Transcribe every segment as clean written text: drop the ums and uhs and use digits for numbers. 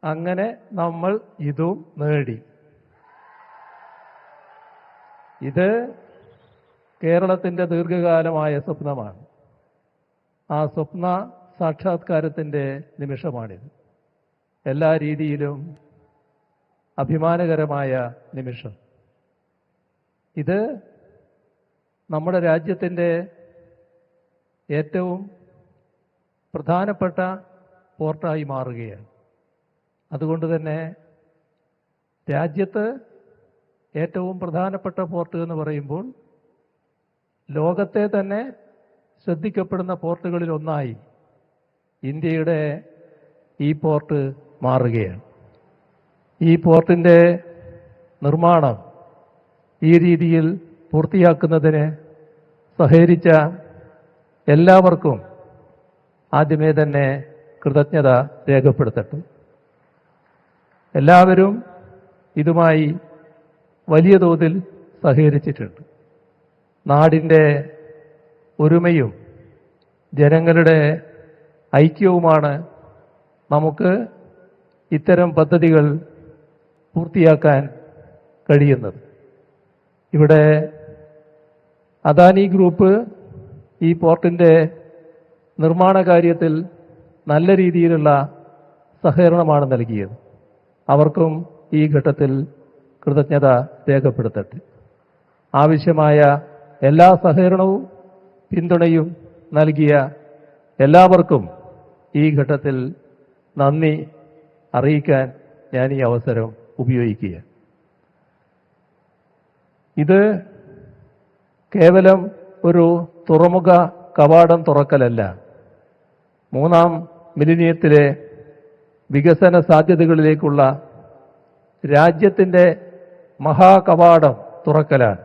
അങ്ങനെ നമ്മൾ ഇതും നേടി. ഇത് കേരളത്തിൻ്റെ ദീർഘകാലമായ സ്വപ്നമാണ്. ആ സ്വപ്ന സാക്ഷാത്കാരത്തിൻ്റെ നിമിഷമാണിത്. എല്ലാ രീതിയിലും അഭിമാനകരമായ നിമിഷം. ഇത് നമ്മുടെ രാജ്യത്തിൻ്റെ ഏറ്റവും പ്രധാനപ്പെട്ട പോർട്ടായി മാറുകയാണ്. അതുകൊണ്ട് തന്നെ രാജ്യത്ത് ഏറ്റവും പ്രധാനപ്പെട്ട പോർട്ട് എന്ന് പറയുമ്പോൾ ലോകത്തെ തന്നെ ശ്രദ്ധിക്കപ്പെടുന്ന പോർട്ടുകളിൽ ഒന്നായി ഇന്ത്യയുടെ ഈ പോർട്ട് മാറുകയാണ്. ഈ പോർട്ടിൻ്റെ നിർമ്മാണം ഈ രീതിയിൽ പൂർത്തിയാക്കുന്നതിന് സഹകരിച്ച എല്ലാവർക്കും ആദ്യമേ തന്നെ കൃതജ്ഞത രേഖപ്പെടുത്തട്ടെ. എല്ലാവരും ഇതുമായി വലിയ തോതിൽ സഹകരിച്ചിട്ടുണ്ട്. നാടിൻ്റെ ഒരുമയും ജനങ്ങളുടെ ഐക്യവുമാണ് നമുക്ക് ഇത്തരം പദ്ധതികൾ പൂർത്തിയാക്കാൻ കഴിയുന്നത്. ഇവിടെ അദാനി ഗ്രൂപ്പ് ഈ പോർട്ടിൻ്റെ നിർമ്മാണ കാര്യത്തിൽ നല്ല രീതിയിലുള്ള സഹകരണമാണ് നൽകിയത്. അവർക്കും ഈ ഘട്ടത്തിൽ കൃതജ്ഞത രേഖപ്പെടുത്തട്ടെ. ആവശ്യമായ എല്ലാ സഹകരണവും പിന്തുണയും നൽകിയ എല്ലാവർക്കും ഈ ഘട്ടത്തിൽ നന്ദി അറിയിക്കാൻ ഞാൻ ഈ അവസരം ഉപയോഗിക്കുക. ഇത് കേവലം ഒരു തുറമുഖ കവാടം തുറക്കലല്ല, മൂന്നാം മിലിനിയത്തിലെ വികസന സാധ്യതകളിലേക്കുള്ള രാജ്യത്തിൻ്റെ മഹാകവാടം തുറക്കലാണ്.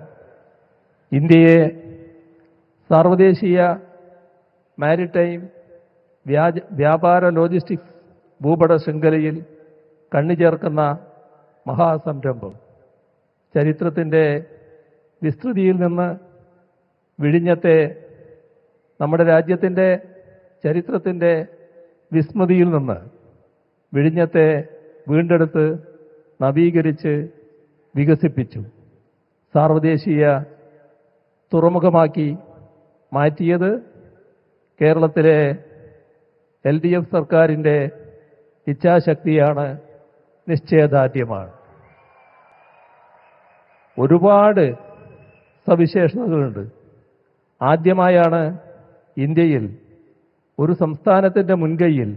ഇന്ത്യയെ സാർവദേശീയ മാരിടൈം വ്യാപാര ലോജിസ്റ്റിക്സ് ഭൂപട ശൃംഖലയിൽ കണ്ണിചേർക്കുന്ന മഹാസംരംഭം. ചരിത്രത്തിൻ്റെ വിസ്തൃതിയിൽ നിന്ന് വിഴിഞ്ഞത്തെ, നമ്മുടെ രാജ്യത്തിൻ്റെ ചരിത്രത്തിൻ്റെ വിസ്മൃതിയിൽ നിന്ന് വിഴിഞ്ഞത്തെ വീണ്ടെടുത്ത് നവീകരിച്ച് വികസിപ്പിച്ചു സാർവദേശീയ തുറമുഖമാക്കി മാറ്റിയത് കേരളത്തിലെ LDF സർക്കാരിൻ്റെ ഇച്ഛാശക്തിയാണ്, നിശ്ചയദാർഢ്യമാണ്. ഒരുപാട് സവിശേഷതകളുണ്ട്. ആദ്യമായാണ് ഇന്ത്യയിൽ ഒരു സംസ്ഥാനത്തിൻ്റെ മുൻകൈയിൽ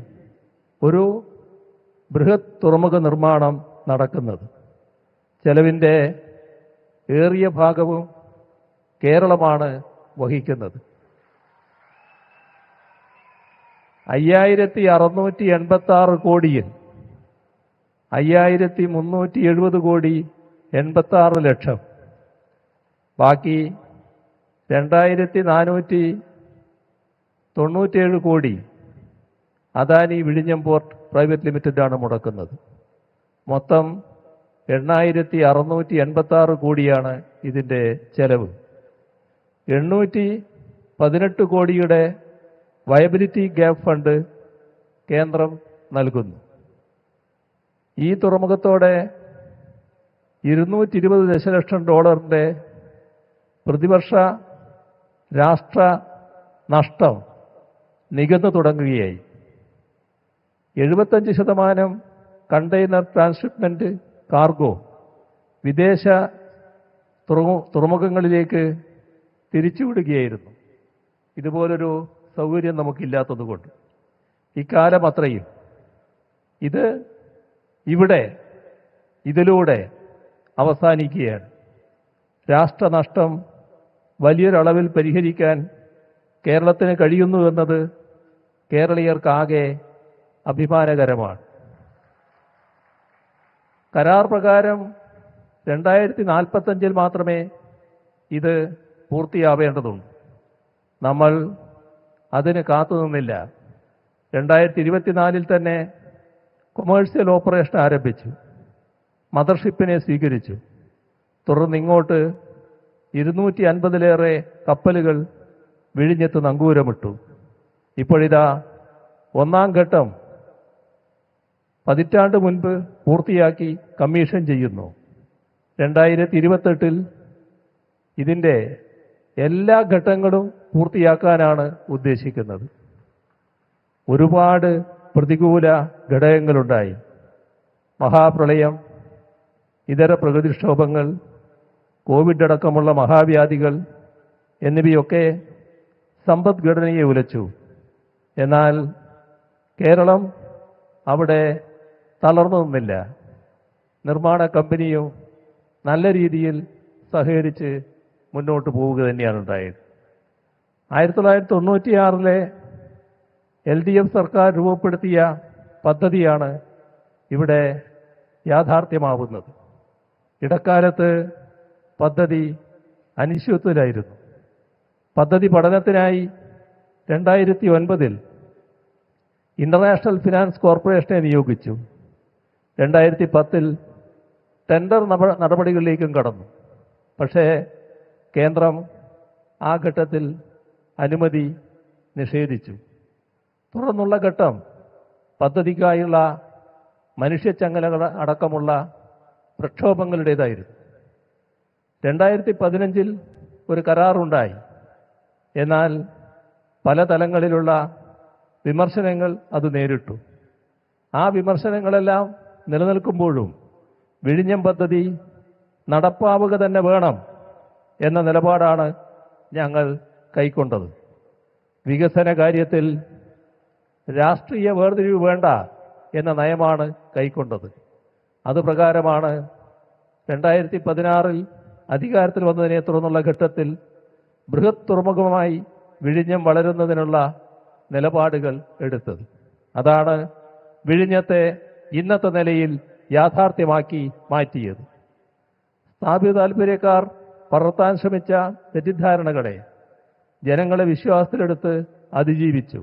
ഒരു ബൃഹത് തുറമുഖ നിർമ്മാണം നടക്കുന്നത്. ചെലവിൻ്റെ ഏറിയ ഭാഗവും കേരളമാണ് വഹിക്കുന്നത്. 5686 കോടിയിൽ 5370 കോടി 86 ലക്ഷം, ബാക്കി 2497 കോടി അദാനി വിഴിഞ്ഞം പോർട്ട് പ്രൈവറ്റ് ലിമിറ്റഡാണ് മുടക്കുന്നത്. മൊത്തം 8686 കോടിയാണ് ഇതിൻ്റെ ചെലവ്. 818 കോടിയുടെ വയബിലിറ്റി ഗ്യാപ്പ് ഫണ്ട് കേന്ദ്രം നൽകുന്നു. ഈ തുറമുഖത്തോടെ $220 ദശലക്ഷം പ്രതിവർഷ രാഷ്ട്ര നഷ്ടം നികന്നു തുടങ്ങുകയായി. 75% കണ്ടെയ്നർ ട്രാൻസ്ഷിപ്മെന്റ് കാർഗോ വിദേശ തുറമുഖങ്ങളിലേക്ക് തിരിച്ചുവിടുകയായിരുന്നു. ഇതുപോലൊരു സൗകര്യം നമുക്കില്ലാത്തതുകൊണ്ട് ഇക്കാലം അത്രയും ഇത് ഇതിലൂടെ അവസാനിക്കുകയാണ്. രാഷ്ട്രനഷ്ടം വലിയൊരളവിൽ പരിഹരിക്കാൻ കേരളത്തിന് കഴിയുന്നുവെന്നത് കേരളീയർക്കാകെ അഭിമാനകരമാണ്. കരാർ പ്രകാരം 2045 മാത്രമേ ഇത് പൂർത്തിയാവേണ്ടതുള്ളൂ. നമ്മൾ അതിന് കാത്തുനിന്നില്ല. 2024 തന്നെ കൊമേഴ്സ്യൽ ഓപ്പറേഷൻ ആരംഭിച്ചു. മദർഷിപ്പിനെ സ്വീകരിച്ചു. തുടർന്ന് ഇങ്ങോട്ട് 250-ലേറെ കപ്പലുകൾ വിഴിഞ്ഞത്ത് നങ്കൂരമിട്ടു. ഇപ്പോഴിതാ ഒന്നാം ഘട്ടം പതിറ്റാണ്ട് മുൻപ് പൂർത്തിയാക്കി കമ്മീഷൻ ചെയ്യുന്നു. 2028 ഇതിൻ്റെ എല്ലാ ഘട്ടങ്ങളും പൂർത്തിയാക്കാനാണ് ഉദ്ദേശിക്കുന്നത്. ഒരുപാട് പ്രതികൂല ഘടകങ്ങളുണ്ടായി. മഹാപ്രളയം, ഇതര പ്രകൃതിക്ഷോഭങ്ങൾ, കോവിഡ് അടക്കമുള്ള മഹാവ്യാധികൾ എന്നിവയൊക്കെ സമ്പദ്ഘടനയെ ഉലച്ചു. എന്നാൽ കേരളം അവിടെ തളർന്നു നിന്നില്ല. നിർമ്മാണ കമ്പനിയും നല്ല രീതിയിൽ സഹകരിച്ച് മുന്നോട്ട് പോവുക തന്നെയാണ് ഉണ്ടായത്. 1996 LDF സർക്കാർ രൂപപ്പെടുത്തിയ പദ്ധതിയാണ് ഇവിടെ യാഥാർത്ഥ്യമാവുന്നത്. ഇടക്കാലത്ത് പദ്ധതി അനിശ്ചിതത്വത്തിലായിരുന്നു. പദ്ധതി പഠനത്തിനായി 2009 ഇന്റർനാഷണൽ ഫിനാൻസ് കോർപ്പറേഷനെ നിയോഗിച്ചു. 2010 ടെൻഡർ നടപടികളിലേക്കും കടന്നു. പക്ഷേ കേന്ദ്രം ആ ഘട്ടത്തിൽ അനുമതി നിഷേധിച്ചു. തുടർന്നുള്ള ഘട്ടം പദ്ധതിക്കായുള്ള മനുഷ്യച്ചങ്ങലകൾ അടക്കമുള്ള പ്രക്ഷോഭങ്ങളുടേതായിരുന്നു. 2015 ഒരു കരാറുണ്ടായി. എന്നാൽ പല തലങ്ങളിലുള്ള വിമർശനങ്ങൾ അത് നേരിട്ടു. ആ വിമർശനങ്ങളെല്ലാം നിലനിൽക്കുമ്പോഴും വിഴിഞ്ഞം പദ്ധതി നടപ്പാവുക തന്നെ വേണം എന്ന നിലപാടാണ് ഞങ്ങൾ കൈക്കൊണ്ടത്. വികസന കാര്യത്തിൽ രാഷ്ട്രീയ വേർതിരിവ് വേണ്ട എന്ന നയമാണ് കൈക്കൊണ്ടത്. അതുപ്രകാരമാണ് 2016 അധികാരത്തിൽ വന്നതിനെ തുടർന്നുള്ള ഘട്ടത്തിൽ ബൃഹത് തുറമുഖമായി വിഴിഞ്ഞം വളരുന്നതിനുള്ള നിലപാടുകൾ എടുത്തത്. അതാണ് വിഴിഞ്ഞത്തെ ഇന്നത്തെ നിലയിൽ യാഥാർത്ഥ്യമാക്കി മാറ്റിയത്. സ്ഥാപിത താൽപര്യക്കാർ പകർത്താൻ ശ്രമിച്ച തെറ്റിദ്ധാരണകളെ ജനങ്ങളെ വിശ്വാസത്തിലെടുത്ത് അതിജീവിച്ചു.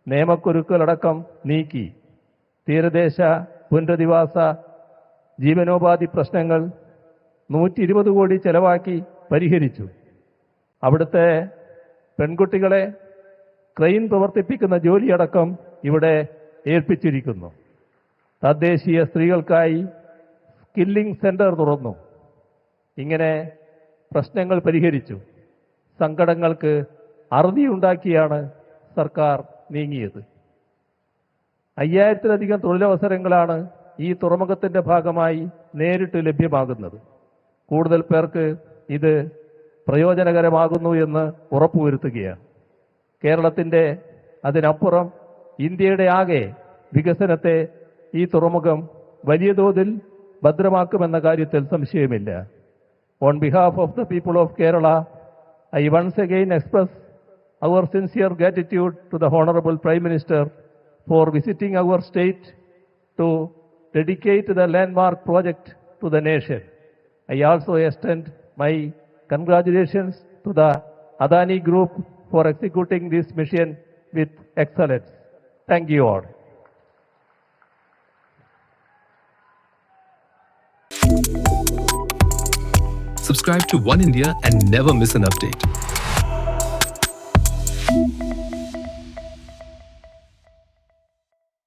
നിയമക്കുരുക്കളടക്കം നീക്കി തീരദേശ പുനരധിവാസ ജീവനോപാധി പ്രശ്നങ്ങൾ 120 കോടി ചെലവാക്കി പരിഹരിച്ചു. അവിടുത്തെ പെൺകുട്ടികളെ ക്രെയിൻ പ്രവർത്തിപ്പിക്കുന്ന ജോലിയടക്കം ഇവിടെ ഏൽപ്പിച്ചിരിക്കുന്നു. തദ്ദേശീയ സ്ത്രീകൾക്കായി സ്കില്ലിംഗ് സെന്റർ തുറന്നു. ഇങ്ങനെ പ്രശ്നങ്ങൾ പരിഹരിച്ചു. സങ്കടങ്ങൾക്ക് അറുതിയുണ്ടാക്കിയാണ് സർക്കാർ നീങ്ങിയത്. 5000-ലധികം തൊഴിലവസരങ്ങളാണ് ഈ തുറമുഖത്തിന്റെ ഭാഗമായി നേരിട്ട് ലഭ്യമാകുന്നത്. കൂടുതൽ പേർക്ക് ഇത് പ്രയോജനകരമാകുന്നു എന്ന് ഉറപ്പുവരുത്തുകയാണ്. കേരളത്തിന്റെ അതിനപ്പുറം ഇന്ത്യയുടെ ആകെ വികസനത്തെ ഈ തുറമുഖം വലിയ തോതിൽ ഭദ്രമാക്കുമെന്ന കാര്യത്തിൽ സംശയമില്ല. On behalf of the people of Kerala, I once again express our sincere gratitude to the Honorable Prime Minister for visiting our state to dedicate the landmark project to the nation. I also extend my congratulations to the Adani Group for executing this mission with excellence. Thank you all. Subscribe to One India and never miss an update.